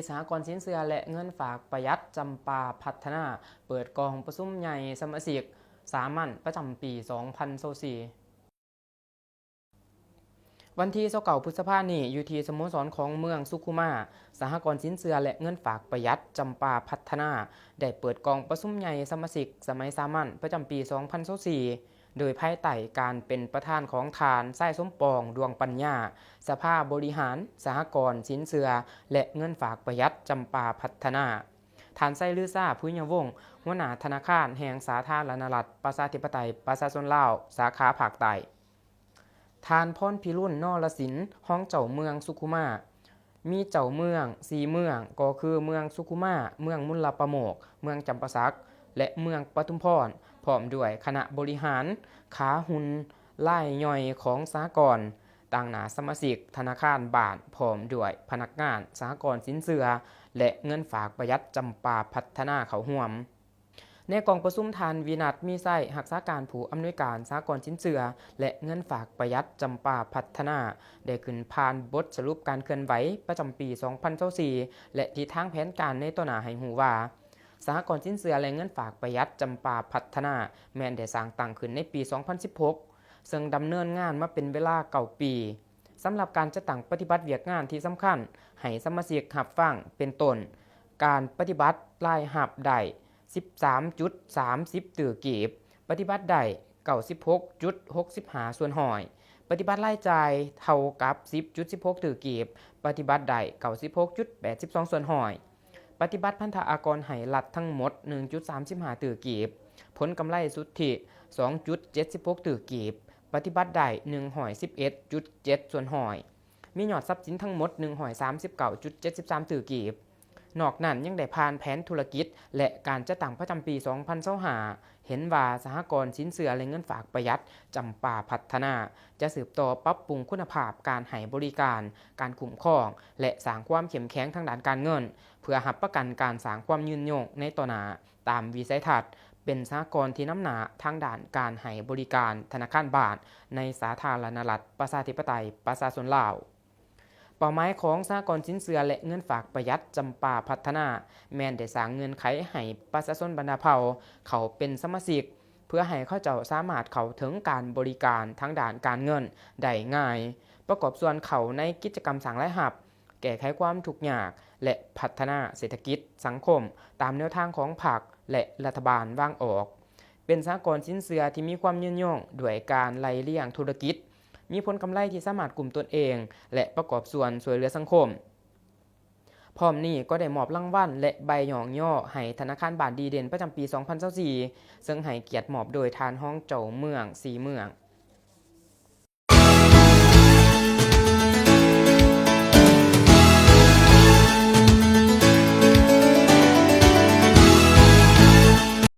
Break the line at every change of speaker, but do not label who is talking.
สหกรณ์สินเชื่อและเงินฝากประหยัดจำปาพัฒนาเปิดกองประชุมใหญ่สมาชิกสามัญประจำปี 2024 วันที่29 พฤษภาคมนี้อยู่ที่สโมสรของเมืองสุขุมาสหกรณ์สินเชื่อและเงินฝากประหยัดจำปาพัฒนาได้เปิดกองประชุมใหญ่สมาชิกสมัยสามัญประจำปี 2024 โดยภายใต้การเป็นประธานของทานไส้สมปองดวงปัญญาสภาบริหารสหกรณ์สินเชื่อและเงินฝากประหยัดจำปาพัฒนาทานไส้ลือซ่าพุญยวงศ์หัวหน้าธนาคารแห่งสาธารณรัฐประชาธิปไตยประชาชนลาวสาขาภาคใต้ทานพรพิรุณนรสินห้องเจ้าเมืองสุขุมามีเจ้าเมือง4เมืองก็คือเมืองสุขุมาเมืองมุลประโมกเมืองจำปาสักและเมืองปทุมพรพร้อมด้วยคณะบริหารขาหุ่นไล่ย่อยของสหกรณ์ต่างหน้าสมาชิกธนาคารบ้านพร้อมด้วยพนักงานสหกรณ์สินเชื่อและเงินฝากประหยัดจำปาพัฒนาเขาห่วมในกองประชุมทานวินัทมีไส้หักษาการผู้อำนวยการสหกรณ์สินเชื่อและเงินฝากประหยัดจำปาพัฒนาได้ขึ้นผ่านบทสรุปการเคลื่อนไหวประจำปี 2024 และทิศทางแผนการในต่อหน้าให้หูว่าสหกรณ์สินเชื่อและเงินฝากประหยัดจำปาพัฒนาแม้นได้สร้างตั้งขึ้นในปี 2016 ซึ่งดำเนินงานมาเป็นเวลา9 ปีสำหรับการจัดตั้งปฏิบัติเวียกงานที่สำคัญให้สมาชิกรับฟังเป็นต้นการปฏิบัติรายหับได้ 13.30 ตื้อกีบปฏิบัติได้ 96.65 ส่วนหอยปฏิบัติรายจ่ายเท่ากับ 10.16 ตื้อกีบปฏิบัติได้ 96.82 ส่วนหอยปฏิบัติพันธอากรให้รัฐทั้งหมด 1.35 ตื้อกีบผลกำไรสุทธิ 2.76 ตื้อกีบปฏิบัติได้ 111.7 ส่วนหอยมียอดทรัพย์สินทั้งหมด 139.73 ตื้อกีบนอกนั้นยังได้ผ่านแผนธุรกิจและการจัดตั้งประจำปี 2025 เห็นว่าสหกรณ์สินเชื่อและเงินฝากประหยัดจำปาพัฒนาจะสืบต่อปรับปรุงคุณภาพการให้บริการการคุ้มครองและสร้างความเข้มแข็งทางด้านการเงินเพื่อรับประกันการสร้างความยืนยงในต่อหน้าตามวิสัยทัศน์เป็นสหกรณ์ที่นำหน้าทางด้านการให้บริการธนาคารบาทในสาธารณรัฐประชาธิปไตยประชาชนลาวเป้าหมายของสหกรณ์สินเชื่อและเงินฝากประหยัดจำปาพัฒนาแม้นได้สร้างเงื่อนไขให้ประชาชนบรรดาเผ่าเขาเป็นสมาชิกเพื่อให้เขาเจ้าสามารถเข้าถึงการบริการทางด้านการเงินได้ง่ายประกอบส่วนเขาในกิจกรรมสร้างรายรับแก้ไขความทุกข์ยากและพัฒนาเศรษฐกิจสังคมตามแนวทางของพรรคและรัฐบาลวางออกเป็นสหกรณ์สินเชื่อที่มีความยืนยงด้วยการไล่เลี่ยงธุรกิจมีผลกำไรที่สามารถกลุ่มตนเองและประกอบส่วนช่วยเหลือสังคมพร้อมนี้ก็ได้มอบรางวัลและใบหยองย่อให้ธนาคารบาทดีเด่นประจำปี 2024 ซึ่งให้เกียรติมอบโดยทานห้องเจ้าเมือง4เมือง